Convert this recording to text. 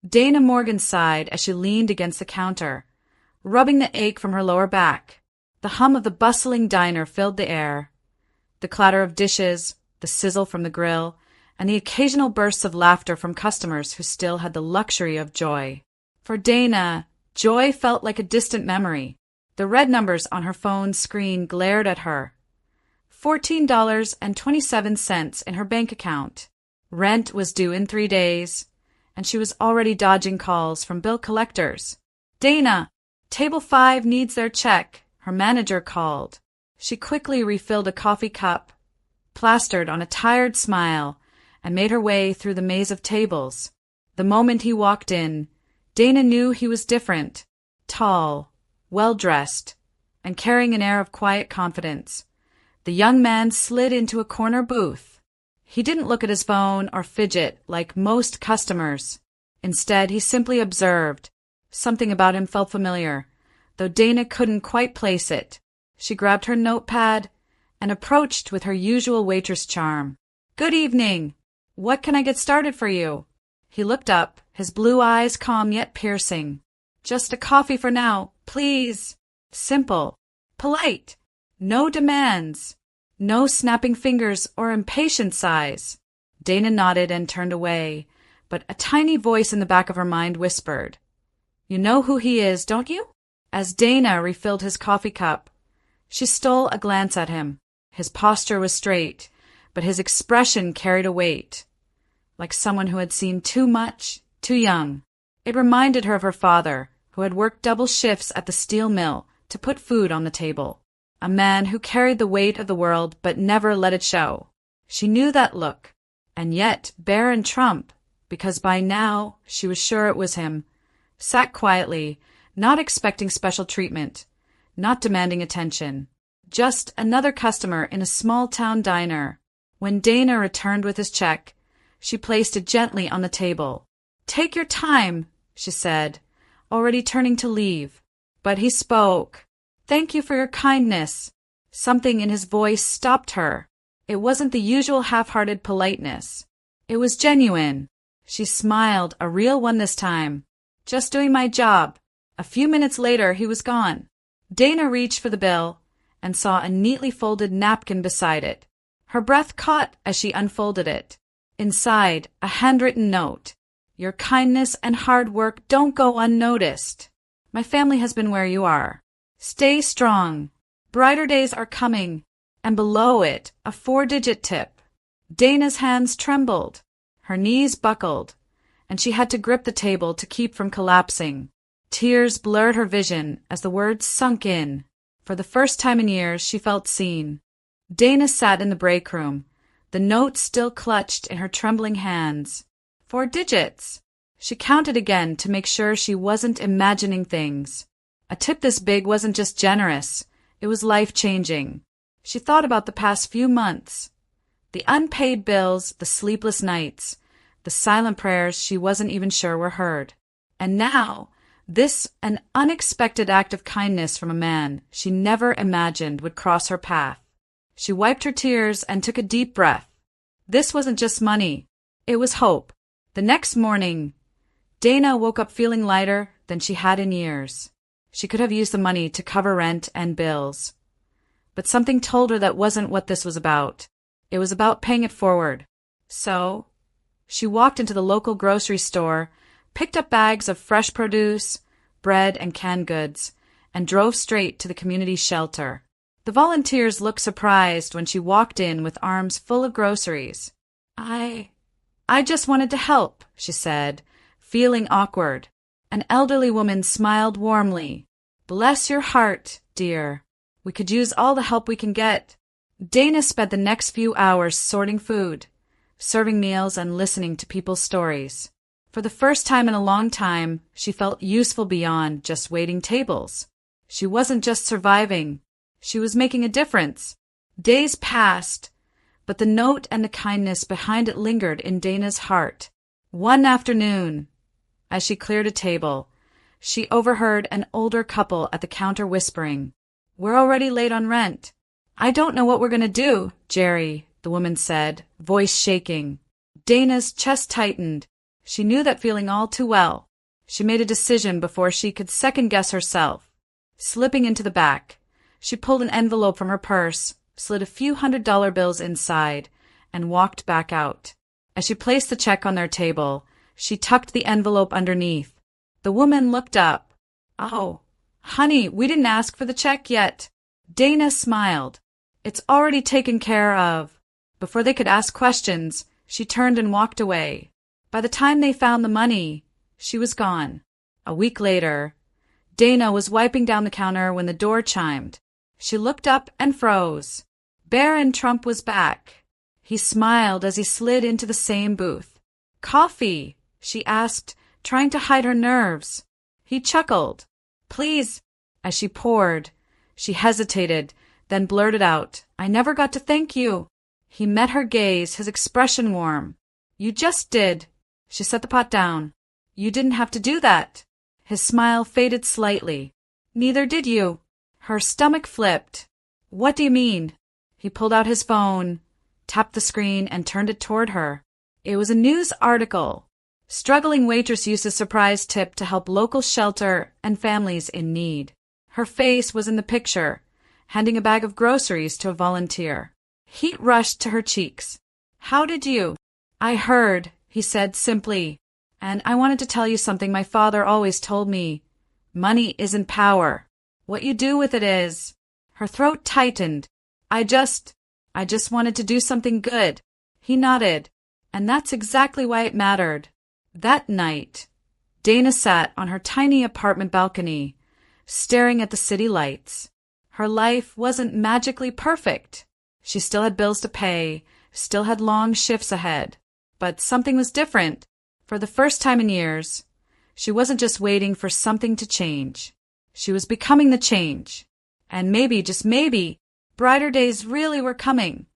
Dana Morgan sighed as she leaned against the counter, rubbing the ache from her lower back. The hum of the bustling diner filled the air. The clatter of dishes, the sizzle from the grill, and the occasional bursts of laughter from customers who still had the luxury of joy. For Dana, joy felt like a distant memory. The red numbers on her phone's screen glared at her. $14.27 in her bank account. Rent was due in 3 days, and she was already dodging calls from bill collectors. "Dana, Table 5 needs their check," her manager called. She quickly refilled a coffee cup, plastered on a tired smile, and made her way through the maze of tables. The moment he walked in, Dana knew he was different, tall, well-dressed, and carrying an air of quiet confidence. The young man slid into a corner booth. He didn't look at his phone or fidget like most customers. Instead, he simply observed. Something about him felt familiar, though Dana couldn't quite place it. She grabbed her notepad and approached with her usual waitress charm. "Good evening. What can I get started for you?" He looked up, his blue eyes calm yet piercing. "Just a coffee for now, please." Simple. Polite. No demands. No snapping fingers or impatient sighs. Dana nodded and turned away, but a tiny voice in the back of her mind whispered, "You know who he is, don't you?" As Dana refilled his coffee cup, she stole a glance at him. His posture was straight, but his expression carried a weight, like someone who had seen too much, too young. It reminded her of her father, who had worked double shifts at the steel mill to put food on the table. A man who carried the weight of the world but never let it show. She knew that look, and yet Barron Trump, because by now she was sure it was him, sat quietly, not expecting special treatment, not demanding attention. Just another customer in a small-town diner. When Dana returned with his check, she placed it gently on the table. "Take your time," she said, already turning to leave. But he spoke. "Thank you for your kindness." Something in his voice stopped her. It wasn't the usual half-hearted politeness. It was genuine. She smiled, a real one this time. "Just doing my job." A few minutes later, he was gone. Dana reached for the bill and saw a neatly folded napkin beside it. Her breath caught as she unfolded it. Inside, a handwritten note. "Your kindness and hard work don't go unnoticed. My family has been where you are. Stay strong. Brighter days are coming." And below it, a 4-digit tip. Dana's hands trembled. Her knees buckled, and she had to grip the table to keep from collapsing. Tears blurred her vision as the words sunk in. For the first time in years, she felt seen. Dana sat in the break room, the note still clutched in her trembling hands. 4 digits. She counted again to make sure she wasn't imagining things. A tip this big wasn't just generous, it was life-changing. She thought about the past few months. The unpaid bills, the sleepless nights, the silent prayers she wasn't even sure were heard. And now, an unexpected act of kindness from a man she never imagined would cross her path. She wiped her tears and took a deep breath. This wasn't just money. It was hope. The next morning, Dana woke up feeling lighter than she had in years. She could have used the money to cover rent and bills. But something told her that wasn't what this was about. It was about paying it forward. So, she walked into the local grocery store, picked up bags of fresh produce, bread and canned goods, and drove straight to the community shelter. The volunteers looked surprised when she walked in with arms full of groceries. I just wanted to help," she said, feeling awkward. An elderly woman smiled warmly. "Bless your heart, dear. We could use all the help we can get." Dana spent the next few hours sorting food, serving meals, and listening to people's stories. For the first time in a long time, she felt useful beyond just waiting tables. She wasn't just surviving. She was making a difference. Days passed, but the note and the kindness behind it lingered in Dana's heart. One afternoon, as she cleared a table, she overheard an older couple at the counter whispering, "We're already late on rent." "I don't know what we're going to do, Jerry," the woman said, voice shaking. Dana's chest tightened. She knew that feeling all too well. She made a decision before she could second-guess herself. Slipping into the back, she pulled an envelope from her purse, slid a few $100 bills inside, and walked back out. As she placed the check on their table, she tucked the envelope underneath. The woman looked up. "Oh, honey, we didn't ask for the check yet." Dana smiled. "It's already taken care of." Before they could ask questions, she turned and walked away. By the time they found the money, she was gone. A week later, Dana was wiping down the counter when the door chimed. She looked up and froze. Barron Trump was back. He smiled as he slid into the same booth. "Coffee?" she asked, trying to hide her nerves. He chuckled. "Please." As she poured, she hesitated, then blurted out, "I never got to thank you." He met her gaze, his expression warm. "You just did." She set the pot down. "You didn't have to do that." His smile faded slightly. "Neither did you." Her stomach flipped. "What do you mean?" He pulled out his phone, tapped the screen, and turned it toward her. It was a news article. Struggling waitress uses surprise tip to help local shelter and families in need. Her face was in the picture, handing a bag of groceries to a volunteer. Heat rushed to her cheeks. "How did you?" "I heard," he said simply. "And I wanted to tell you something my father always told me. Money isn't power. What you do with it is." Her throat tightened. I just wanted to do something good." He nodded. "And that's exactly why it mattered." That night, Dana sat on her tiny apartment balcony, staring at the city lights. Her life wasn't magically perfect. She still had bills to pay, still had long shifts ahead. But something was different. For the first time in years, she wasn't just waiting for something to change. She was becoming the change. And maybe, just maybe, brighter days really were coming.